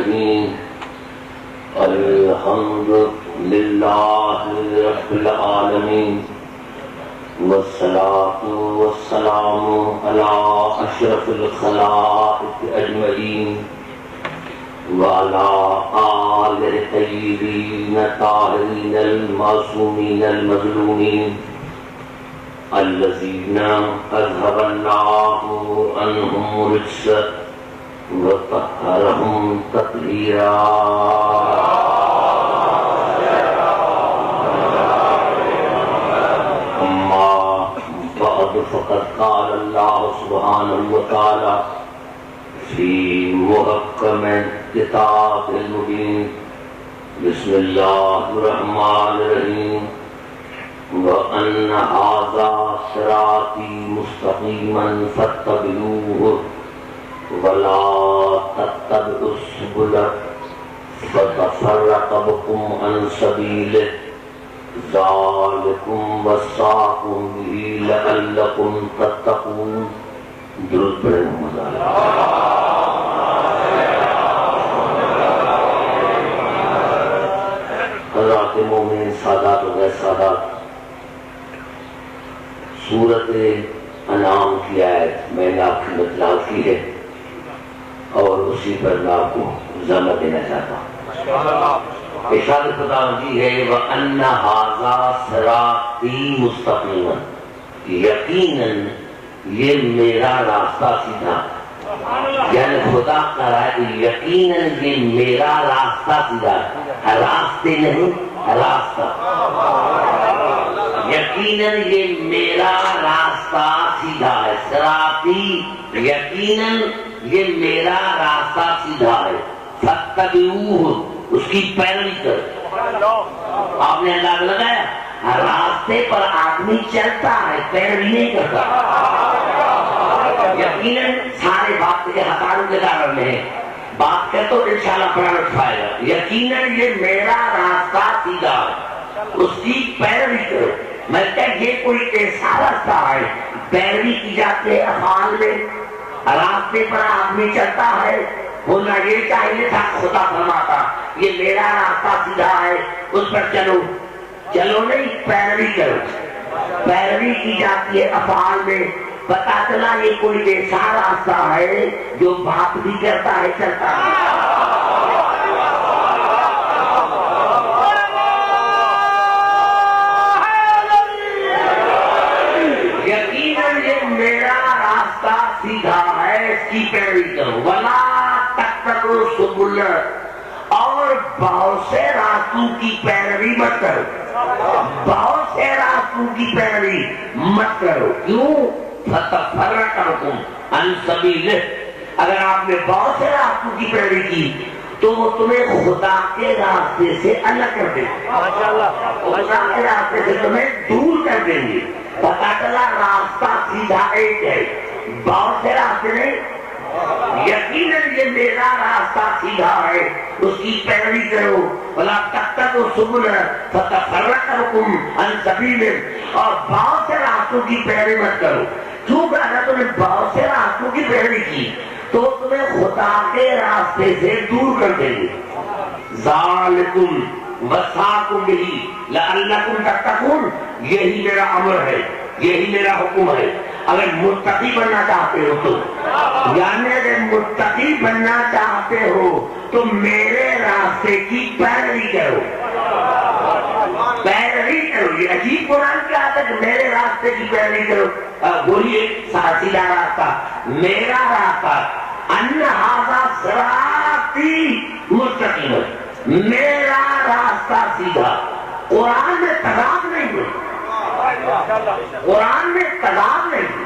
الرحيم الحمد لله رب العالمين والصلاة والسلام على أشرف الخلائق أجمعين وعلى آله الطيبين الطاهرين المعصومين المظلومين الذين أذهب الله عنهم الرجس وطهرهم تطهيرا. أما بعد فقد قال الله سبحانه وتعالى في محكم كتاب المبين بسم الله الرحمن الرحيم وأن هذا صراطي مستقيما فاتبعوه ولا تتبعوا السبل فتفرق بكم عن سبيله ذلكم وصاكم به لعلكم تتقون. درود پڑھیں محمد حضرات مومنین سادات و غیر سادات، سورت انعام کی آیت میں نے آپ کی مطلب کی ہے اور اسی پر میں آپ کو ضمہ دینا چاہتا ہوں. ارشاد خدا جی ہے وَأَنَّ هَذَا صِرَاطِي مُسْتَقِيمًا، یقیناً یہ میرا راستہ سیدھا. یعنی خدا کا رائے یقیناً یہ میرا راستہ سیدھا ہے، راستے نہیں راستہ. یقیناً یہ میرا راستہ سیدھا ہے. صراطی یقیناً یہ میرا راستہ سیدھا ہے. فاتبعوہ اس کی پیروی کرو. آپ نے انداز لگایا راستے پر آدمی چلتا ہے پیروی نہیں کرتا. یقیناً سارے بات کے ہزاروں کے داروں میں ہے. بات کر تو انشاءاللہ پڑھا اٹھائے گا. یقیناً یہ میرا راستہ سیدھا ہے اس کی پیروی کرو. میں کہہ یہ کوئی ایسا راستہ ہے پیروی کی جاتی ہے افعال میں. راستے پر آدمی چلتا ہے ہونا یہ چاہیے تھا خدا فرماتا یہ میرا راستہ سیدھا ہے اس پر چلو. چلو نہیں پیروی کرو. پیروی کی جاتی ہے افعال میں. پتا چلا یہ کوئی ایسا راستہ ہے جو بات بھی کرتا ہے چلتا ہے. یقیناً یہ میرا راستہ سیدھا ہے اس کی پیروی کرو. ولا تتبعوا السبل، اور بہت سے راستوں کی پیروی مت کرو. بہت سے راستوں کی پیروی مت کرو. کیوں؟ فتفرق بکم عن سبیلہ، اگر آپ نے بہت سے راستوں کی پیروی کی تو وہ تمہیں خدا کے راستے سے الگ کر دیں گے. خدا کے راستے سے تمہیں دور کر دیں گے. پتا چلا راستہ سیدھا ایک ہے، بہت سے راستے نہیں. یقیناً یہ میرا راستہ سیدھا ہے اس کی پیروی کرو. ولا تتبعوا السبل فتفرق بکم عن سبیلہ، اور بہت سے راستوں کی پیروی مت کرو. کیوں کہ اگر تم نے بہت سے راستوں کی پیروی کی تو تمہیں خدا کے راستے سے دور کر دیں گے. ذالکم وصاکم بہ لعلکم تتقون، یہی میرا امر ہے، یہی میرا حکم ہے. اگر متقی بننا چاہتے ہو تو یعنی اگر متقی بننا چاہتے ہو تو میرے راستے کی پیروی کرو. پیروی کرو. یہ عجیب قرآن کیا آتا ہے کہ میرے راستے کی پیروی کرو. بولیے سیدھا راستہ میرا راستہ. ان ھذا صراطی مستقیم، میرا راستہ سیدھا. قرآن میں تضاد نہیں ہے. قرآن میں تضاد نہیں.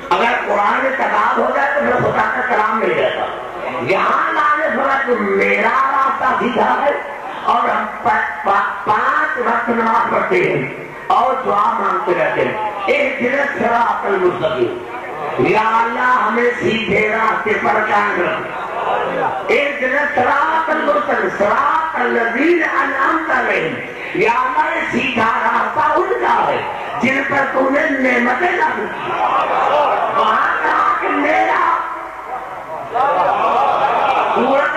اگر قرآن میں تضاد ہو جائے تو پھر خدا کا کلام مل جاتا. یہاں لانے تھوڑا کہ میرا راستہ سیدھا ہے اور ہم 5 وقت نماز پڑھتے ہیں اور دعا مانگتے رہتے ہیں. اہدنا الصراط المستقیم، یا اللہ ہمیں سیدھے راستے پر قائم رکھ. اہدنا الصراط المستقیم صراط الذین انعمت علیہم، یا اللہ یہ سیدھا راستہ ان کا ہے جن پر تو نے نعمتیں لاگو کی. وہاں کہا کہ میرا سورت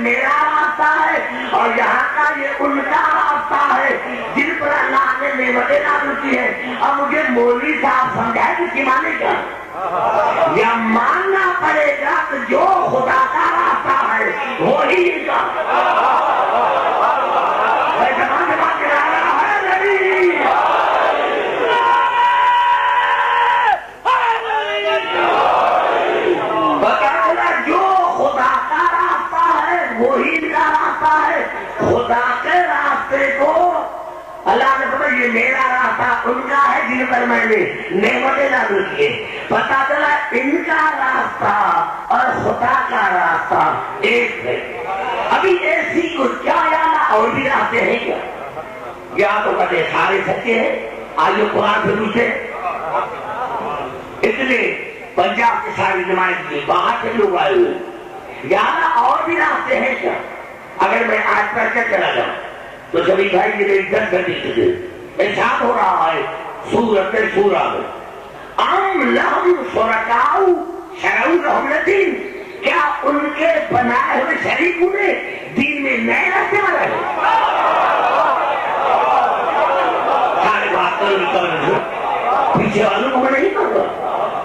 میرا راستہ ہے اور یہاں کا یہ ان کا راستہ ہے جن پر اللہ نے نعمتیں نازل کی ہے. اب مجھے مولوی صاحب سمجھائے کہ مانے کیا یا ماننا پڑے گا کہ جو خدا کا راستہ ہے وہی ان کا. خدا کے راستے کو اللہ نے پتا یہ میرا راستہ ان کا ہے جن پر میں نے نعمتیں نازل کیے. پتا چلا ان کا راستہ اور خدا کا راستہ ایک ہے. ابھی ایسی کو کیا یاد اور بھی راستے ہیں کیا؟ یا تو کہتے سارے سچے ہیں. آئیے قرآن سے پوچھے. اس لیے پنجاب کی ساری جماعت کی باہر سے لوگ آئے ہوئے یہاں اور بھی راستے ہیں کیا؟ اگر میں آج پڑھ کے چلا جاؤں تو سبھی بھائی میرے 10 گھنٹے سے ارشاد ہو رہا ہے سورۃ شورى میں ام لہم شرکاء شرعوا لہم الدین. کیا ان کے بنائے ہوئے شریکوں نے دین میں نئے راستے بنائے؟ سارے بات کرو پیچھے والوں کو میں نہیں کروں.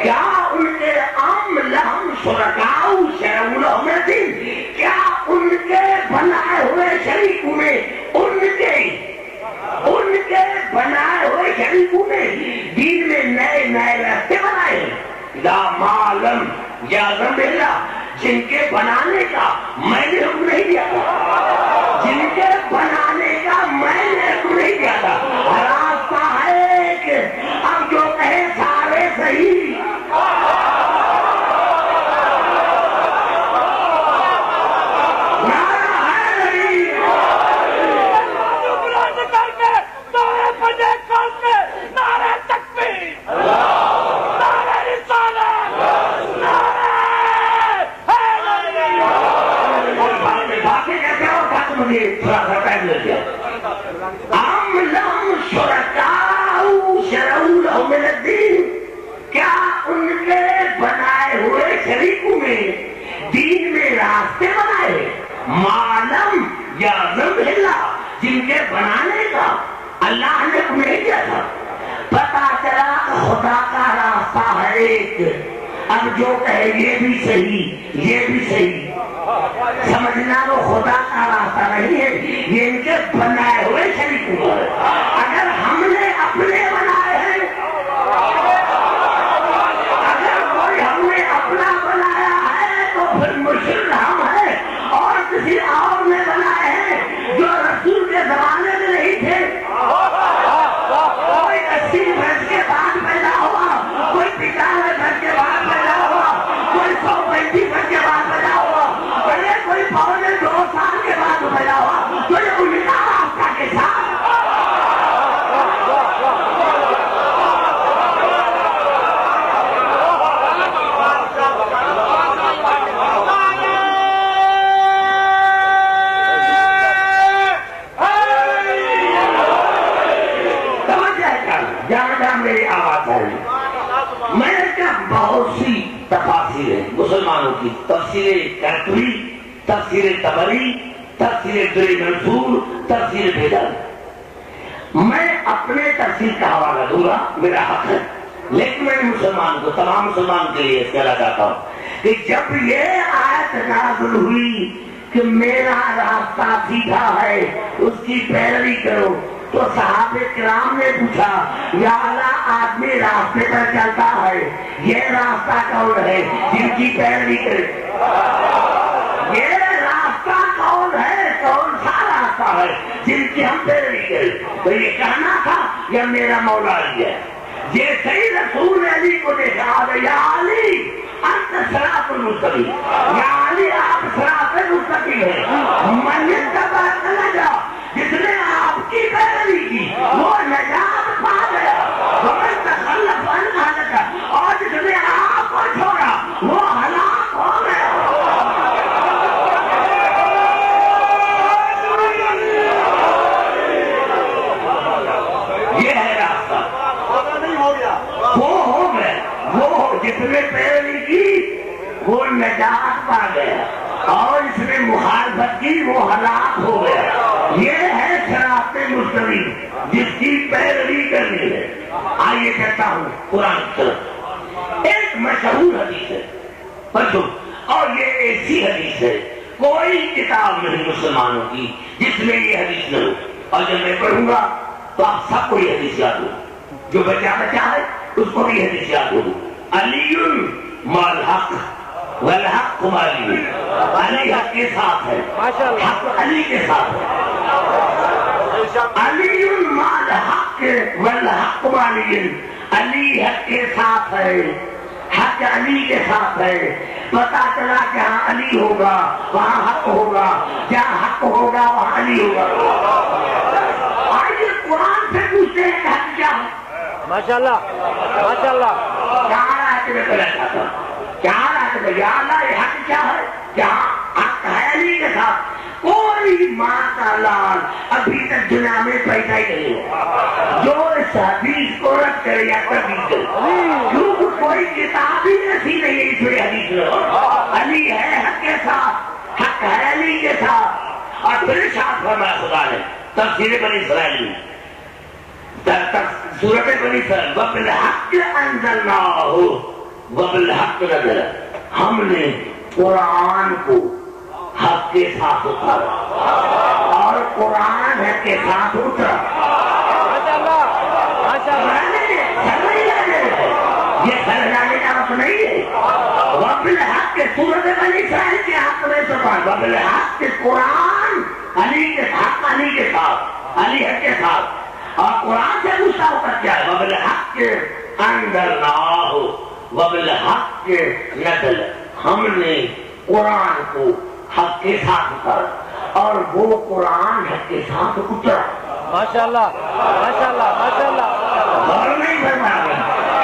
کیا ان کے ام لہم شرکاء شرعوا لہم الدین کیا ان کے بنائے ہوئے شریکوں میں ان کے بنائے ہوئے شریکوں نے دین میں نئے نئے راستے بنائے؟ لا معلم یعظم باللہ جن کے بنانے کا میں نے حکم نہیں دیا تھا. جن کے بنانے کا میں نے حکم نہیں دیا تھا. راستہ ہے کہ اب جو کہے سارے صحیح. کیا ان کے بنائے ہوئے شریکوں میں دین میں راستے بنائے؟ معلم یعظم باللہ جن کے بنانے کا اللہ نے نہیں دیا تھا. پتا چلا خدا کا راستہ ہے ایک. اب جو کہے یہ بھی صحیح یہ بھی صحیح سمجھنا وہ خدا کا راستہ نہیں ہے یہ ان کے بنائے ہوئے شریکوں ہے. اگر ہم نے اپنے بنائے ہیں اگر کوئی ہم نے اپنا بنایا ہے تو پھر مشرک ہم ہیں اور کسی اور نے بنائے ہیں جو رسول کے زمانے میں نہیں تھے. کوئی 80 برس کے بعد پیدا ہوا کوئی 95 برس کے بعد پیدا ہوا کوئی 135 برس کے بعد پیدا ہوا کوئی 2 سال کے بعد پیدا ہوا تو یہ ان کا راستہ کے ساتھ میری آواز ہے. میں نے کہا بہت سی تفاسیر ہیں مسلمانوں کی. تفسیر قرطبی تفسیر طبری تفسیر در منصور تفسیر بیدر. میں اپنے تفسیر کا حوالہ دوں گا میرا حق ہے لیکن میں مسلمان کو تمام مسلمان کے لیے کہنا چاہتا ہوں کہ جب یہ آیت نازل ہوئی کہ میرا راستہ سیدھا ہے اس کی پیروی کرو تو صحابہ کرام نے پوچھا یا اللہ آدمی راستے پر چلتا ہے یہ راستہ کون ہے جن کی پیروی کرے؟ یہ راستہ کون ہے کون سا راستہ ہے جن کی ہم پیروی کریں؟ تو یہ کہنا تھا یا میرا مولا علی ہے. یہ صحیح رسول علی کو دیکھا یا علی انت صراط المستقیم یا علی آپ صراط المستقیم ہے. من اتبع النجا جس نے آپ کی پیروی کی وہ نجات پا گیا. ومن تخلف عنہ ہلک اور جس نے آپ کو چھوڑا وہ ہلاک ہو گیا. یہ ہے راستہ. وہ ہو گیا وہ جس نے پیروی کی وہ نجات پا گیا. اور اس نے مخالفت کی وہ ہلاک ہو گیا. یہ ہے صراط مستقیم جس کی پیروی کرنی ہے. آئیے کہتا ہوں قرآن کی طرف ایک مشہور حدیث ہے بچوں, اور یہ ایسی حدیث ہے کوئی کتاب نہیں مسلمانوں کی جس میں یہ حدیث نہ ہو. اور جب میں پڑھوں گا تو آپ سب کو یہ حدیث یاد ہو, جو بچہ ہے اس کو بھی حدیث یاد ہو. علی مال حق والحق مالی, علی حق کے ساتھ ہے, حق علی کے ساتھ ہے. علی مال حق والحق مالی, علی حق کے ساتھ ہے, حق علی کے ساتھ ہے. پتا چلا جہاں علی ہوگا وہاں حق ہوگا, جہاں حق ہوگا وہاں علی ہوگا. آئیے قرآن سے پوچھتے ہیں کہ حق کیا ہے. ماشاءاللہ ماشاءاللہ. کیا آیت میں پڑھا جاتا, کیا آیت میں, یا اللہ یہ حق کیا ہے, جہاں حق ہے علی کے ساتھ. کوئی ماں کا لال ابھی تک دنیا میں پیدا ہی نہیں ہوا جو اس حدیث کو رد کرے یا تبدیل کرے, کیونکہ کوئی کتاب ہی ایسی نہیں ہے اس میں حدیث میں. علی ہے حق کے ساتھ, حق ہے علی کے ساتھ. اور پھر ارشاد فرمایا خدا نے تفسیر بنی اسرائیل میں, سورۃ بنی اسرائیل, وبالحق انزلناہ وبالحق نزل, ہم نے قرآن کو حق کے ساتھ اتارا اور قرآن حق کے ساتھ اترا. یہ سمجھانے کا وقت نہیں ہے. وبالحق کے سورۃ بنی اسرائیل کے حق میں سفر, وبالحق کے قرآن علی کے حق علی کے ساتھ, علی حق کے ساتھ. اور قرآن سے پوچھتا ہوتا کیا ہے, وبالحق کے انزلناہ وبالحق کے نزل, ہم نے قرآن کو حق کے ساتھ اترا اور وہ قرآن حق کے ساتھ اترا. ماشاءاللہ ماشاءاللہ ماشاءاللہ. اور نہیں فرمایا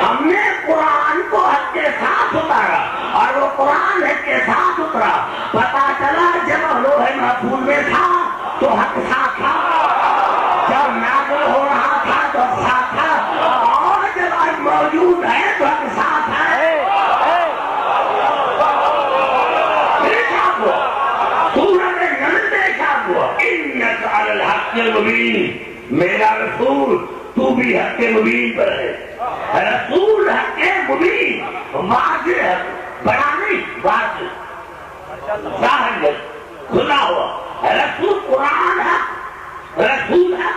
ہم نے قرآن کو حق کے ساتھ اتارا اور وہ قرآن حق کے ساتھ اترا. پتا چلا جب لوح محفوظ میں تھا تو حق ساتھ تھا, جب نازل ہو رہا تھا تو ساتھ تھا, اور جب آج موجود ہے تو حق ساتھ ہے. سورۃ نمل میں ارشاد ہوا انک علی الحق المبین, میرا رسول تو بھی حق مبین پر ہے. رسول حق مبین, واضح ہے, بڑا نہیں واضح, ظاہر ہے, کھلا ہوا. رسول قرآن ہے, رسول ہے.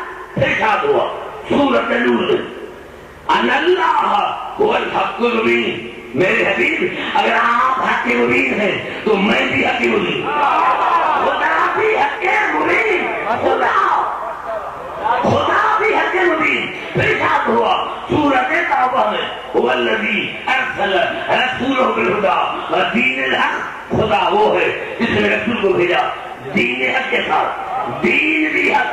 ارشاد ہوا سورۃ نور میں ان اللہ هو الحق المبین, میرے حبیب اگر آپ حق مبین ہیں تو میں بھی حق مبین, خدا بھی حق مبین, خدا بھی حق مبین. ارشاد ہوا سورۃ توبہ میں هو الذی ارسل رسولہ بالہدی ودین الحق, خدا وہ ہے جس نے رسول کو بھیجا دین حق کے ساتھ, دین بھی حق.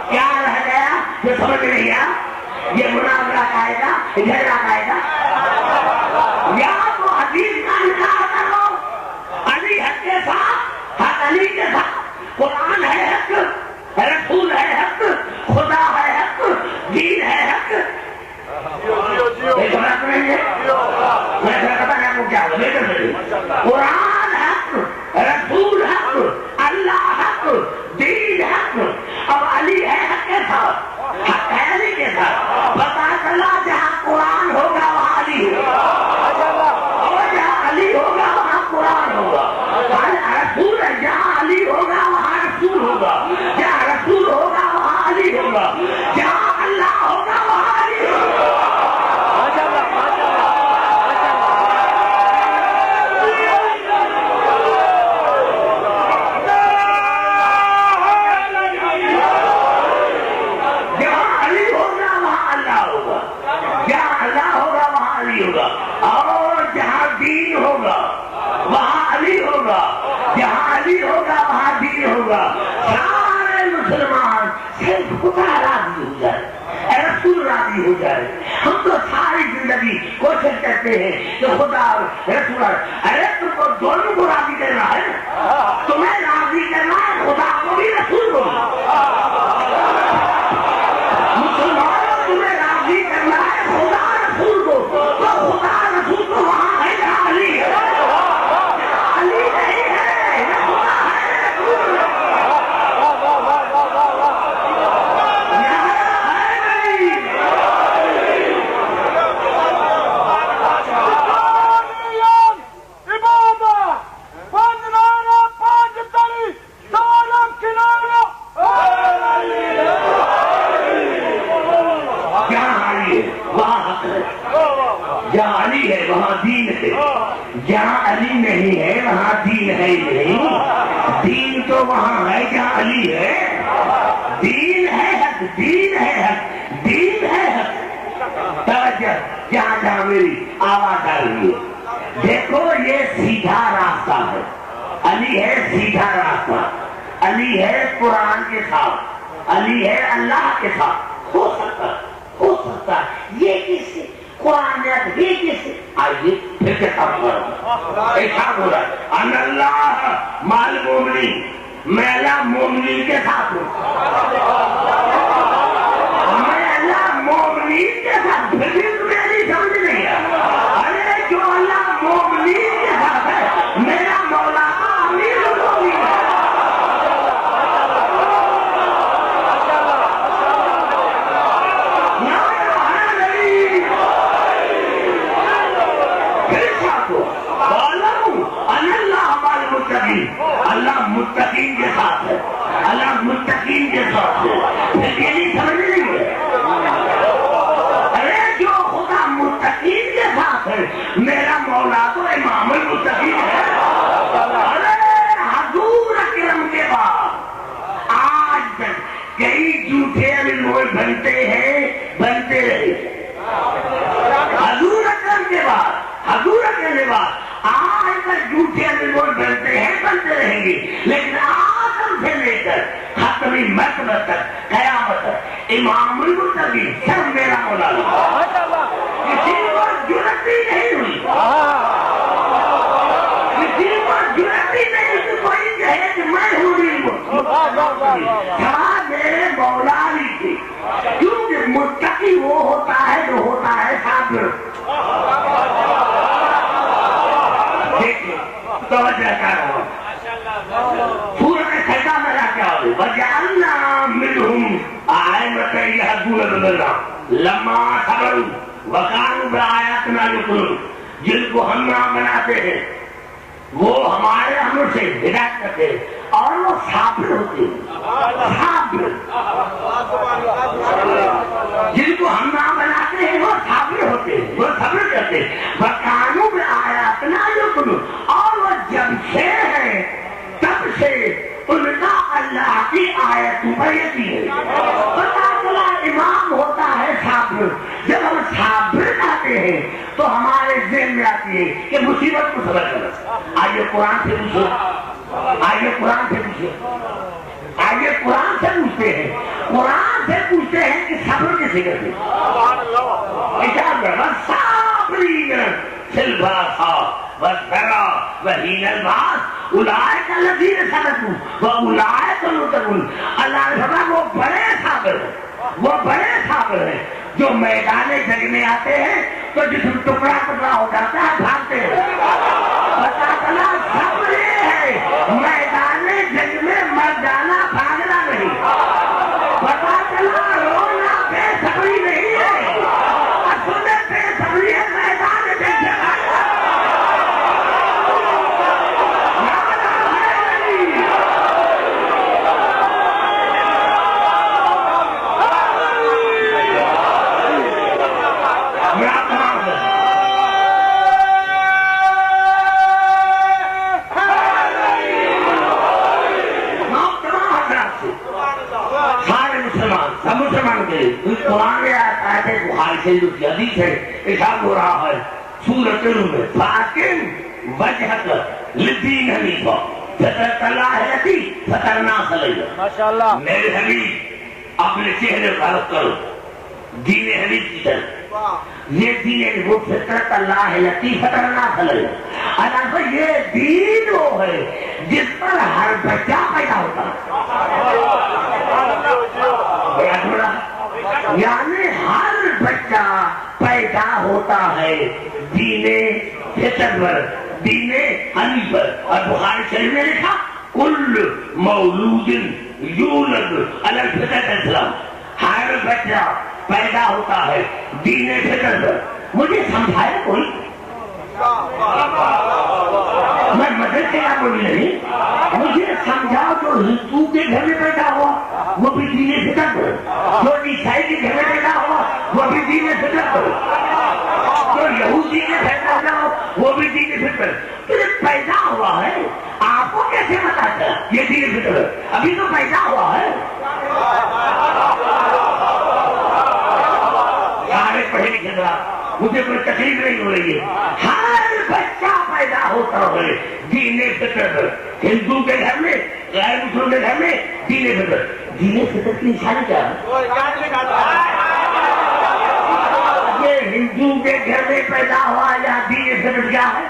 کیا رہ گیا جو سمجھ نہیں آیا, یہ مناظرہ آئے گا, جھگڑا آئے گا, یا تو حدیث کا انکار کرو, علی حق کے ساتھ, حق علی کے ساتھ, قرآن ہے حق, رسول ہے حق, خدا ہے حق, دین ہے حق. غلط نہیں ہے, میں پتا نہیں آپ کو کیا قرآن حق, رسول حق, اللہ حق, دین حق, اور علی ہے حق کے ساتھ, حق ہے علی کے ساتھ. پتا چلا جہاں قرآن ہوگا وہاں علی ہوگا, اور جہاں علی ہوگا وہاں قرآن ہوگا. رسول ہے, جہاں علی ہوگا وہاں رسول ہوگا, جہاں رسول ہوگا وہاں علی ہوگا, جہاں اللہ ہوگا وہاں علی ہوگا. اور جہاں دین ہوگا وہاں علی ہوگا, جہاں علی ہوگا وہاں دین ہوگا. سارے مسلمان صرف خدا راضی ہو جائے, رسول راضی ہو جائے. ہم تو ساری زندگی کوشش کرتے ہیں کہ خدا رسول, ارے تم کو دونوں کو راضی کرنا ہے, تمہیں راضی کرنا ہے خدا کو بھی رسول کو بھی. مسلمانوں تمہیں راضی کرنا ہے خدا رسول کو, تو خدا رسول کو وہاں ہے جہاں علی ہے, علی نہیں ہے, خدا نہیں ہے وہاں دین ہے ہی نہیں. دین تو وہاں ہے جہاں علی ہے. دین ہے حق, دین ہے حق, دین ہے حق. توجہ جہاں جہاں میری آواز آ رہی ہے, دیکھو یہ سیدھا راستہ ہے. علی ہے سیدھا راستہ, علی ہے قرآن کے ساتھ, علی ہے اللہ کے ساتھ. ہو سکتا یہ کس سے قرآن یہ کس سے. آئیے پھر سے کام کرو. ایسا ہو رہا ہے ان اللہ مال مومنین, میں اللہ مومنین کے ساتھ ہوں. میں اللہ مومنین کے ساتھ. پھر بھی تمہیں نہیں سمجھ نہیں آیا. ارے جو اللہ مومنین کے ساتھ ہے میرا مولا امیر المومنین ہے. اللہ متقین کے ساتھ ہے, اللہ متقین کے ساتھ ہے. پھر یہ نہیں سمجھ نہیں ہے. ارے جو خدا متقین کے ساتھ ہے میرا مولا تو امام المتقین ہے. ارے حضور اکرم کے بعد آج تک کئی جھوٹے لوگ بنتے ہیں, بنتے رہے. حضور اکرم کے بعد, حضور اکرم کے بعد آج تک جھوٹے لوگ بنتے ہیں, بنتے رہیں گے. لیکن آدم سے لے کر ختمی مرتبہ تک قیامت تک امام المتقین سب میرا مولا ہے. کسی کو جرأت ہی نہیں ہوئی, کسی کو جرأت ہی نہیں کہ کوئی کہے کہ میں ہوں نہیں میرے مولا علی تھی. کیونکہ متقی وہ ہوتا ہے جو ہوتا ہے صابر. دیکھیں توجہ کر رہا ہوں. سورۃ سجدہ میں کیا ہو وجعلنا منهم أئمة يهدون بأمرنا لما صبروا وكانوا بآياتنا يوقنون. جن کو ہم نام بناتے ہیں وہ ہمارے امر سے ہدایت کرتے ہیں اور وہ صابر ہوتے ہیں. صابر جن کو ہم نام بناتے ہیں وہ صابر ہوتے ہیں, وہ صبر کرتے ہیں. وَكَانُوا بِآيَاتِنَا يُوقِنُونَ. اور وہ جب سے ہے تب سے ان کا اللہ کی آیتوں پر یقین ہے. پتہ چلا امام ہوتا ہے صابر. جب ہم صابر کہتے ہیں تو ہمارے ذہن میں آتی ہے کہ مصیبت کو صبر کرنا. آئیے قرآن سے پوچھو, آئیے قرآن سے پوچھو, آئیے قرآن سے پوچھتے ہیں. قرآن سے پوچھتے ہیں کہ صبر کیسے کرتے ہیں. صابرین فی البأساء والضراء وحین البأس اولئک الذین صدقوا واولئک المتقون. اللہ نے فرمایا وہ بڑے صابر ہیں, وہ بڑے صابر ہیں جو میدان جنگ میں آتے ہیں تو جسم ٹکڑا ٹکڑا ہو جاتا ہے, بھاگتے ہیں. پتہ چلا صبر یہ ہے میدان جنگ میں مر جانا, بھاگنا نہیں. پتہ چلا رونا بے صبری نہیں ہے, اصل میں بے صبری ہے میدان جنگ میں. قرآن آیت ہے, بخاری شریف کی حدیث ہے. ارشاد ہو رہا ہے سورۃ النور فاقم وجہک للدین حنیفا فطرۃ اللہ التی فطر الناس علیہا. ماشاءاللہ میرے حبیب اپنے چہرے کا رخ کرو دین حنیف کی طرف. یہ دین وہ فطرت اللہ التی فطر الناس علیہا. اللہ یہ دین وہ ہے جس پر ہر بچہ پیدا ہوتا ہے. یعنی ہر بچہ پیدا ہوتا ہے دین فطر پر, دین حنیف پر. اور بخاری شریف میں لکھا کل مولود یولد علی الفطرۃ الاسلام. ہر بچہ پیدا ہوتا ہے دین فطر پر. مجھے سمجھائے کوئی, میں مدد سے آپ بولی نہیں, مجھے سمجھاؤ جو ہندو کے گھر میں پیدا ہوا وہ بھی دین فطر پر, جو عیسائی کے گھر میں پیدا ہوا وہ بھی دین فطر پر, جو اور یہودی کے گھر میں جاؤ وہ بھی دین فطر. تو یہ پیدا ہوا ہے, آپ کو کیسے پتا چلا یہ دین فطر ابھی تو پیدا ہوا ہے؟ سارے پڑھے لکھے گا, مجھے کوئی تکلیف نہیں ہو رہی ہے. ہر بچہ پیدا ہوتا ہے دین فطر. ہندو کے گھر میں, غیر مسلم کے گھر میں دین فطر. دین فطر کی نشانی کیا ہے؟ یہ ہندو کے گھر میں پیدا ہوا یا دین فطر کیا ہے؟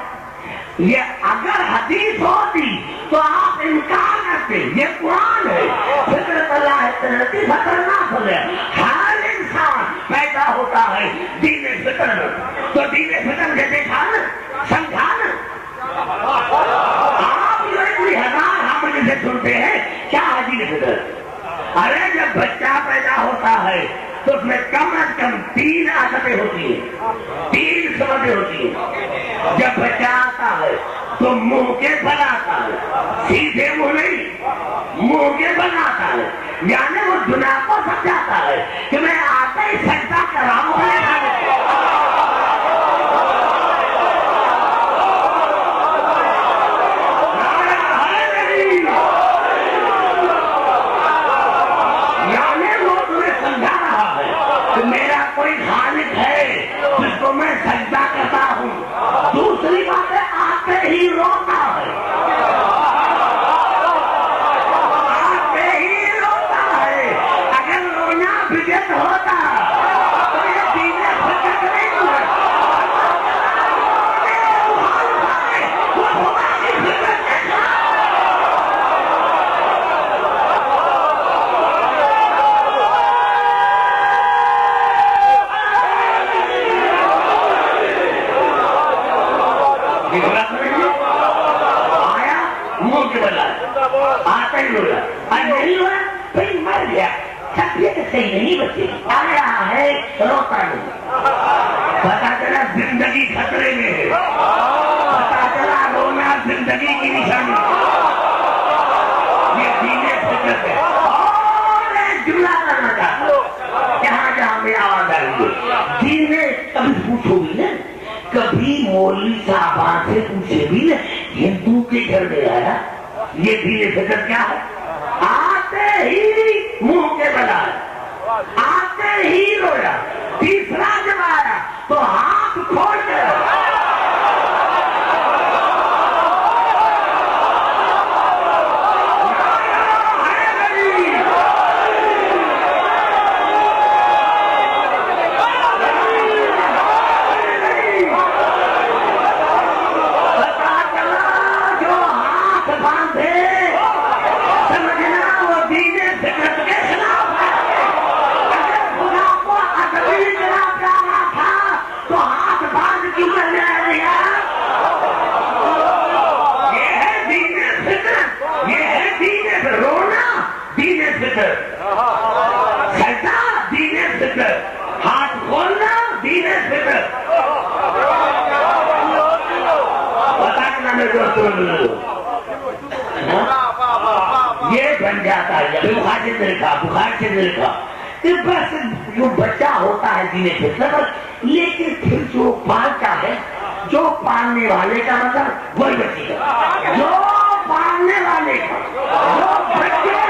یہ اگر حدیث ہوتی تو آپ انکار کرتے. یہ قرآن ہے. فطرت اللہ فطرتی خطرناک ہے. ہر انسان پیدا ہوتا ہے دین فطر. تو دین فطر سے دیکھا نا, سمجھا نا. آپ جو اتنی ہزار ہم سے سنتے ہیں کیا ہے دین فطر؟ ارے جب بچہ پیدا ہوتا ہے تو اس میں کم از کم 3 عادتیں ہوتی ہیں, 3 سمجھیں ہوتی ہیں. جب بچہ آتا ہے تو منہ کے بل آتا ہے, سیدھے منہ نہیں, منہ کے بل آتا ہے. یعنی وہ دنیا کو سمجھاتا ہے کہ میں آتا ہی سجدہ کر رہا ہوں. میرا کوئی خالق ہے جس کو میں سجدہ کرتا ہوں. دوسری بات ہے آتے ہی روتا ہے, آتے ہی روتا ہے. اگر رونا بجت ہوتا تو یہ دین فطر نہیں ہوا. آیا منہ کے بلا, آتا ہی رویا, اور نہیں ہوا پھر مر گیا. طبیعت صحیح نہیں بچے, آ رہا ہے روتا نہیں. پتا چلا زندگی خطرے میں ہے, پتا چلا رونا زندگی کی نشانی. یہ دین فطر ہے. اور ایک جملہ کرنا چاہتا ہوں جہاں جہاں میں آواز آ رہی ہے. دین میں کبھی پوچھو بھی نا, کبھی مولوی صاحبان سے پوچھے بھی نا ہندو کے گھر میں آیا یہ دین فطر کیا ہے؟ آتے ہی منہ کے بلا, آتے ہی رویا. تیسرا جب آیا تو ہاتھ کھول کر سجدہ دین فطر, ہاتھ کھولنا دین فطر. پتا کرنا میرے دوستوں, یہ بن جاتا ہے. بخار سے دیکھا, بخار سے دیکھا کہ بس جو بچہ ہوتا ہے دین فطر, لیکن پھر جو پالتا ہے, جو پالنے والے کا مطلب وہی بچے کا, جو پالنے والے کا, جو بچے کا,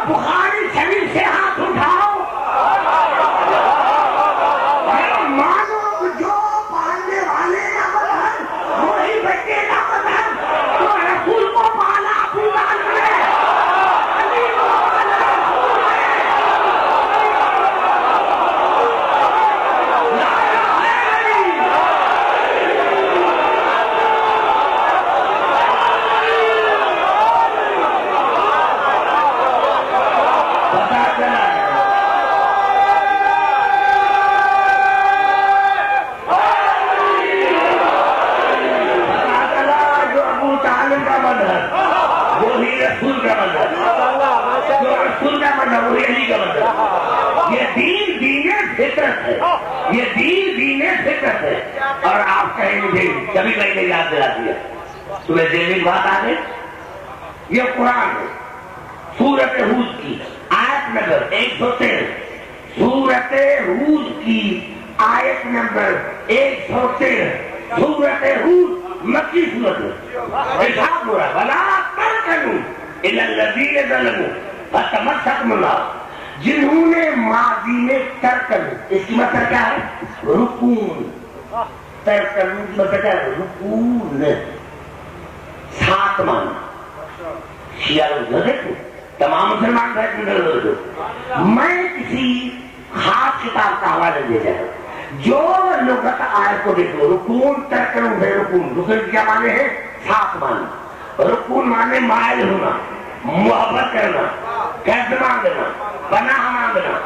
بخاری شریف سے ہاتھ اٹھاؤ. مانو جو پالنے والے کا مطلب وہی بچے کا مطلب. تو رسول کو پالا قربان کرے, علی کو پالا رسول ہے. یہ دین دین فطرت ہے, یہ دین دین فطرت ہے. اور آپ کہیں مجھے کبھی میں نے یاد دلا دیا تمہیں دل میں بات آ گئی؟ یہ قرآن ہے، سورت ہود کی آیت نمبر 113، سورت ہود کی آیت نمبر 113، سورت ہود مکی سورت ہے۔ ارشاد ہو رہا ہے وَلَا تَرْكَنُوا إِلَى الَّذِينَ ظَلَمُوا فَتَمَسَّكُمُ النَّارُ، جنہوں نے ماضی میں ترکن، اس کی مطلب کیا ہے؟ رکون، ترکن کی مطلب کیا ہے؟ رکون، سات مان شیعہ لوگ دیکھو تمام مسلمان بیٹھ کر میں کسی خاص کتاب کا حوالہ دے جائے جو لغت آیت کو دیکھو، رکون ترکن بے رکون، رکون کیا معنی ہے؟ سات مان۔ رکون معنی مائل ہونا، محبت کرنا، قرض مانگنا، پناہ مانگنا،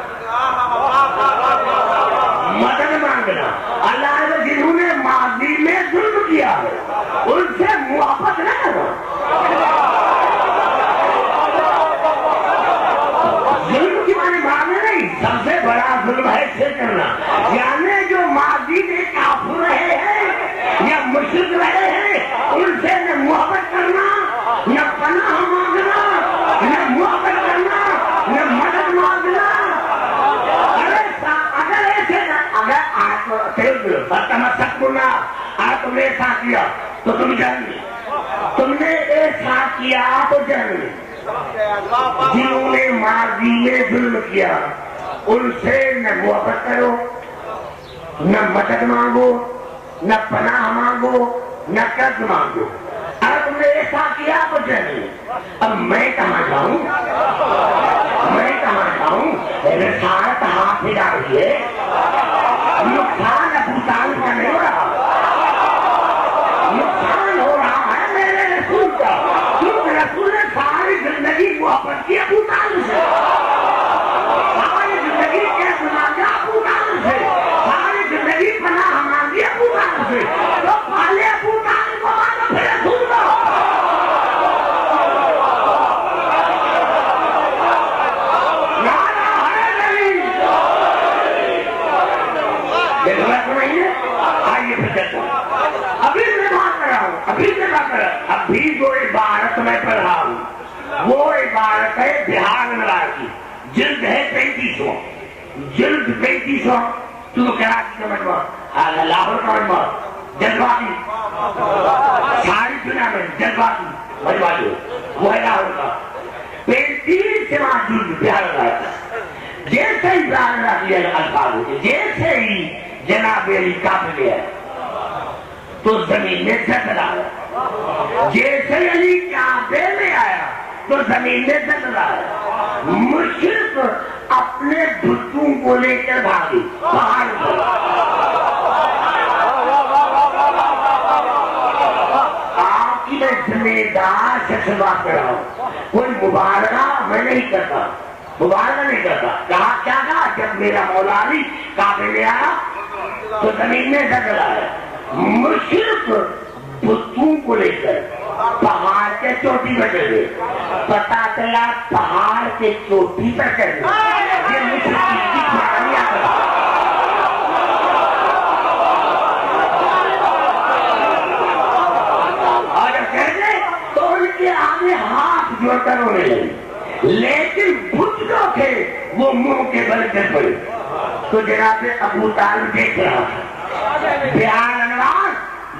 مدد مانگنا۔ اللہ نے جنہوں نے ماضی میں ظلم کیا ہے ان سے محبت نہ کرنا۔ ظلم کی معنی نہیں، سب سے بڑا ظلم ہے شرک کرنا، یعنی جو ماضی میں کافر رہے ہیں یا مشرک رہے ہیں ان سے نہ محبت کرنا، نہ پناہ مانگنا، نہ محبت کرنا، نہ مدد مانگنا۔ اگر ایسے اگر آپ تم نے ایسا کیا تو تم جانگے، تم نے ایسا کیا تو جانگے۔ جنہوں نے ماضی میں ظلم کیا ان سے نہ محبت کرو، نہ مدد مانگو، نہ پناہ مانگو، نہ قرض مانگو۔ اگر تم نے ایسا کیا تو جانگے۔ اب میں کہاں جاؤں؟ میں کہاں جاؤں؟ رسالت ہاتھ میں ڈالی ہے، نقصان ابو طالب کا نہیں ہو رہا، نقصان ہو رہا ہے میرے رسول کا، کیونکہ رسول نے ساری زندگی محبت کی ابو طالب سے، ساری زندگی قرض مانگا ابو طالب سے، ساری زندگی پناہ مانگی ابو طالب سے، تو پہلے ابو طالب کو مانگو پھر رسول کو۔ ابھی جو عبارت میں پڑھا ہوں وہ عبارت ہے بہار نواز کی، جلد ہے 3500، جلد 3500، تو کراچی کا مجموعہ، لاہور کا مجموعہ، جذباتی ساری دنیا میں جذباتی مجموعہ جو وہ ہے لاہور کا، 35 سے وہاں جلد بہار نواز کا۔ جیسے ہی بہار نواز الفاظ ہوتے، جیسے ہی جناب علی کافر گیا تو زمین میں زلزلہ آیا، جیسے علی کعبے میں آیا تو زمین میں زلزلہ آیا۔ مشرک اپنے بتوں کو لے کر بھاگے پہاڑ پر۔ آپ کی میں ذمہ دار شخص بات کر رہا ہوں، کوئی مبالغہ میں نہیں کرتا، مبالغہ نہیں کرتا۔ کہا کیا کہا؟ جب میرا مولا علی کعبے میں آیا تو زمین میں زلزلہ آیا۔ مشرک بتوں کو لے کر پہاڑ کے چوٹی پر چڑھے، پتا چلا پہاڑ کے چوٹی پر چڑھے، یہ مشرک کی کہانی آتا ہے۔ اور جب چڑھے تو ان کے آگے ہاتھ جوڑ کر رونے لگے، لیکن بت جو تھے وہ منہ کے بل کر پڑے۔ تو جناب ابو طالب دیکھ رہا تھا، بہار انوار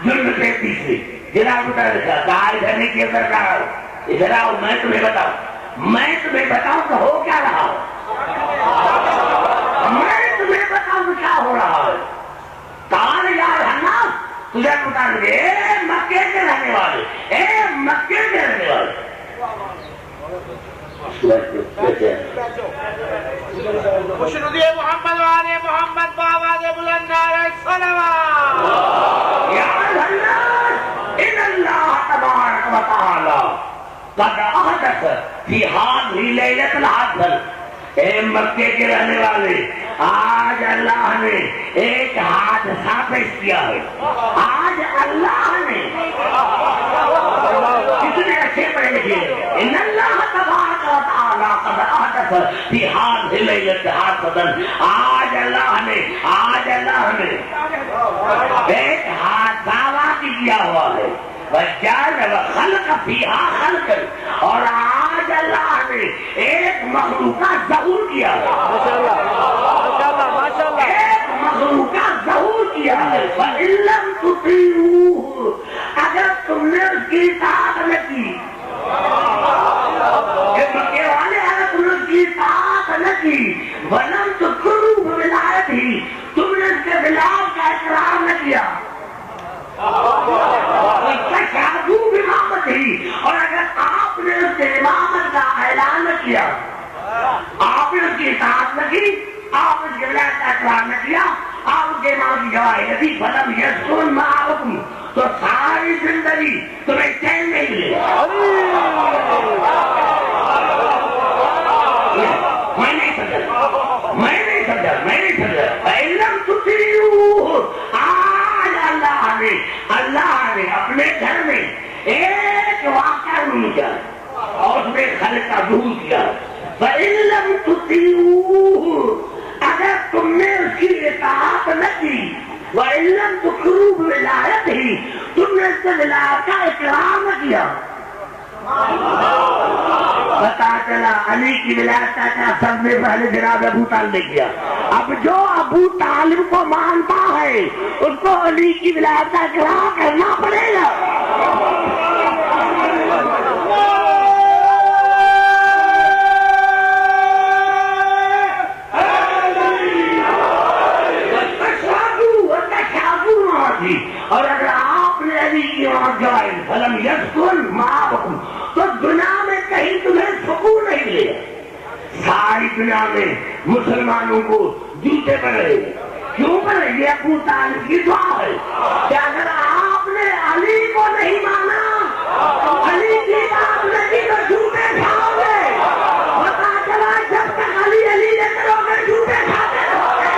جلد 33 جناب ادھر نہیں کیا سرکار، ادھر آؤ میں تمہیں بتاؤں کہ ہو کیا رہا ہے، میں تمہیں بتاؤں کیا ہو رہا ہے۔ کہاں یار ہننا تجھے بتا دے، مکے کے رہنے والے، اے مکے کے رہنے والے، خوشنودی محمد والے محمد بآواز بلند نعرہ صلوات۔ یا اللہ ان اللہ تبارک و تعالی قد احدث فی هذه لیلۃ العدل۔ اے مکے کے رہنے والے، آج اللہ نے ایک حادثہ پیش کیا ہے، آج اللہ نے کتنے اچھے پڑھے لکھے، ان اللہ تبارک و تعالی قد احدث فی هذه لیلۃ حادثۃ۔ آج اللہ نے ایک حادثہ واقع کیا ہوا ہے، وجعل وخلق فيها خلقا، اور آج اللہ نے ایک مخلوق کا ظہور کیا ہے، ماشاء اللہ ماشاء اللہ ماشاء اللہ ایک مخلوق کا ظہور کیا ہے۔ فَإِن لَّمْ تُطِيعُوهُ، اگر تم نے اس کی اطاعت نہ کی، مکے والے اگر تم نے اس کی اطاعت نہ کی، وَلَمْ تُقِرُّوا بِوِلَایَتِهِ، تم نے اس کے ولایت کا اقرار نہ کیا، وَاسْتَشْهَدُوا بِإِمَامَتِهِ، اور اگر آپ نے اس کے امامت کا اعلان نہ کیا، آپ نے اس کی اطاعت نہ کی، آپ اس کے ولایت کا اقرار نہ کیا، آپ اس کے امام کی گواہی نہ دی، فَلَمْ يَسْكُنْ مَعَكُمْ، تو ساری زندگی تمہیں چین نہیں ملے گا۔ میں نہیں سمجھا، میں نہیں سمجھا، میں نہیں سمجھا۔ فَإِن لَّمْ تُطِيعُوهُ، آج اللہ نے اپنے گھر میں ایک واقعہ نہیں کیا اور اس میں خلق کا ظہور کیا۔ فَإِن لَّمْ تُطِيعُوهُ، اگر تم نے اس کی اطاعت نہ کی، وَإِن لَّمْ تُقِرُّوا بِوِلَایَتِهِ، تم نے اس کے ولایت کا اقرار نہ کیا۔ پتا چلا علی کی ولایت کا سب سے پہلے جناب ابو طالب نے کیا۔ اب جو ابو طالب کو مانتا ہے اس کو علی کی ولایت کا اقرار کرنا پڑے گا۔ اور اگر آپ نے علی کی وہاں جائے فلم یسکن معکم، تو دنیا میں کہیں تمہیں سکون نہیں ملے گا۔ ساری دنیا میں مسلمانوں کو جوتے پڑ رہے ہیں، کیوں پڑ رہے؟ یہ ابو طالب کی دعا ہے کہ اگر آپ نے علی کو نہیں مانا، علی کی بات نہیں تو جوتے کھاؤ گے۔ پتا چلا جب تک علی علی لیتے رہو گے جوتے کھاتے رہو گے۔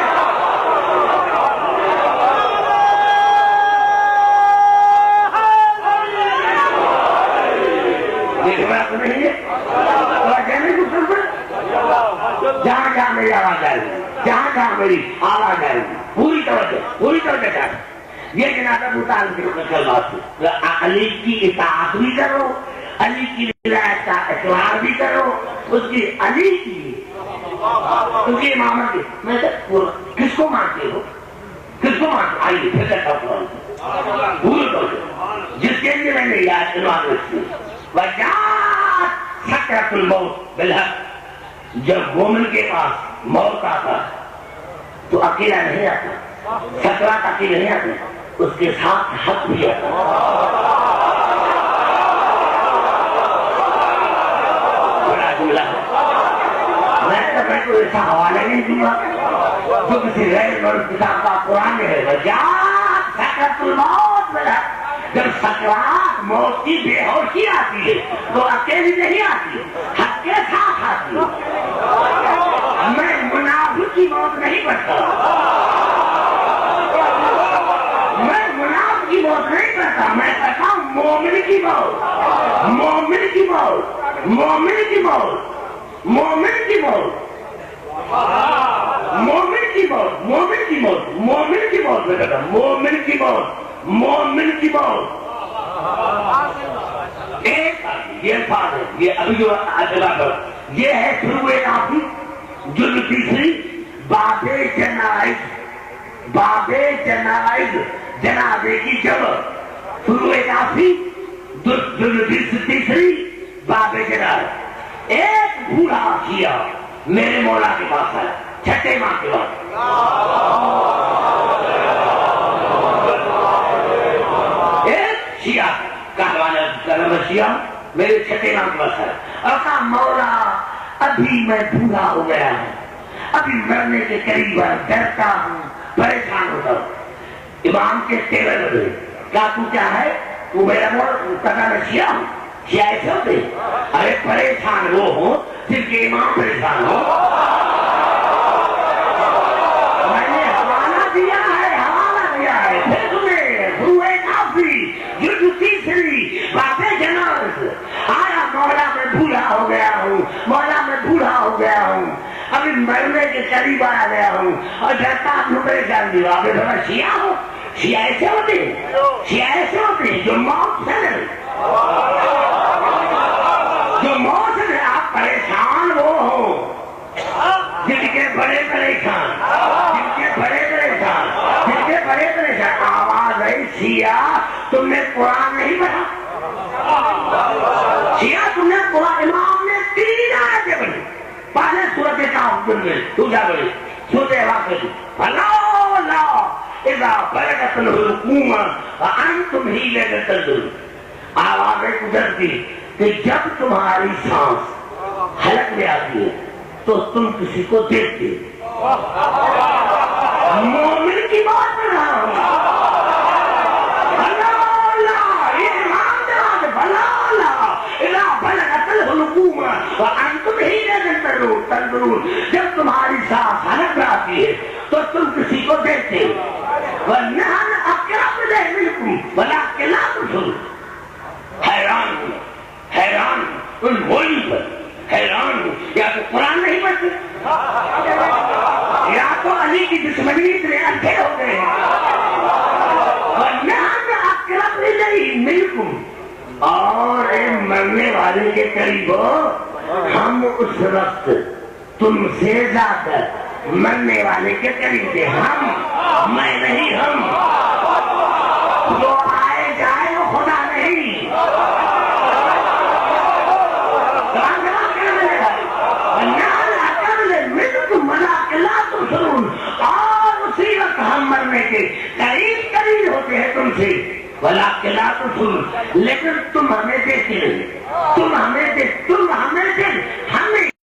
نہیں ہے جہاں جہاں میری آواز آئے گی، جہاں جہاں میری آواز آئے گی، پوری توجہ چاہتے یہ جناب ابو طالب کی بات ہے۔ علی کی اطاعت بھی کرو، علی کی ولایت کا اقرار بھی کرو، اس کی علی کی اس کی امامت کی۔ میں کس کو مانتے ہو، کس کو مانتے؟ آئیے پھر کرتا ہوں پوری توجہ، جس کے لیے میں نے یاد عنوان رکھی وجات سکرۃ الموت بالحق۔ جب مومن کے پاس موت آتا تو اکیلا نہیں آتا، سکرات اکیلے نہیں آتے، اس کے ساتھ حق بھی آتا۔ بڑا جملہ ہے، میں کو ایسا حوالہ نہیں دوں گا جو کسی غیر اور کتاب کا قرآن میں ہے۔ وجات سکرۃ الموت بالحق، جب سکرات موت کی بے ہوشی آتی ہے تو اکیلی نہیں آتی، حق کے ساتھ آتی ہے۔ میں منافق کی موت نہیں پڑھتا، میں منافق کی موت نہیں پڑھتا، میں کہتا ہوں مومن کی موت، مومن کی موت، مومن کی موت، مومن کی موت، مومن کی موت، مومن کی موت، مومن کی موت، میں کہتا ہوں مومن کی موت، مومن کی موت۔ ایک یہ الفاظ ہے، یہ ابھی جو یہ ہے فروع کافی جلد تیسری باب جنائز، باب جنائز جنازے کی جمع، فروع کافی جلد تیسری باب جنائز۔ ایک بوڑھا کیا میرے مولا کے پاس ہے، چھٹے ماہ کے بعد، شیعہ کہوانا شیعہ میرے چھٹے نام کے پاس ہے، اور کہا مولا ابھی میں بوڑھا ہو گیا ہوں، ابھی مرنے کے قریب ہے، ڈرتا ہوں، پریشان ہوتا ہوں۔ امام کے تیرے لگے کہا تو کیا ہے؟ تو میرا مولا کہا میں شیعہ ہوں۔ شیعہ ایسے ہوتے؟ ارے پریشان وہ ہو جن کے امام پریشان ہو۔ میں نے حوالہ دیا ہے، حوالہ دیا ہے، پھر تمہیں فروع کافی جلد تیسری باب جنائز۔ آیا مولا میں بوڑھا ہو گیا ہوں، مولا میں بوڑھا ہو گیا ہوں، ابھی مرنے کے قریب آ گیا ہوں، اور جیسا آپ نے پریشان دیا آپ بڑا شیعہ ہو، شیعہ ایسے ہوتے ہیں، شیعہ ایسے ہوتے ہیں جو موت سے ڈرے، جو موت سے ڈرے۔ آپ پریشان وہ ہو جن کے بڑے پریشان، جن کے بڑے پریشان، جن کے بڑے پریشان۔ آواز ہے شیعہ تم نے قرآن نہیں پڑھا، شیعہ تم نے قرآن، امام نے 3 آیتیں پڑھی، پہلے سورۃ تعاون میں، دوسرا بڑی سورۃ واقعہ، فلولا اذا بلغت الحلقوم وانتم حینئذ تنظرون۔ آوازیں گزرتی کہ جب تمہاری سانس حلق میں آتی ہے تو تم کسی کو دیکھتے، مومن کی بات کر رہا ہوں۔ فلولا، یہ امام جواب ہے، فلولا اذا بلغت الحلقوم وانتم حینئذ تنظرون۔ جب تمہاری سانس حلق میں آتی ہے تو تم کسی کو دیکھتے ہو، وَنَحْنُ أَقْرَبُ إِلَيْهِ مِنكُمْ وَلَٰكِن لَا تُبْصِرُونَ۔ حیران ہوں، حیران ہوں ان بولی پر، حیران ہوں۔ یا تو قرآن نہیں پڑھتے، یا تو علی کی دشمنی اتنے اندھے ہو گئے ہیں۔ وَنَحْنُ أَقْرَبُ إِلَيْهِ مِنكُمْ، اور اے مرنے والے کے قریب ہو، ہم اس وقت تم سے زیادہ مرنے والے کے قریب تھے۔ ہم، میں نہیں، ہم۔ جو آئے جائے وہ خدا نہیں۔ اور اسی وقت ہم مرنے کے قریب قریب ہوتے ہیں تم سے، وَلَٰكِن لَا تُبْصِرُونَ، لیکن تم ہمیں دیکھتے نہیں، تم ہمیں دیکھتے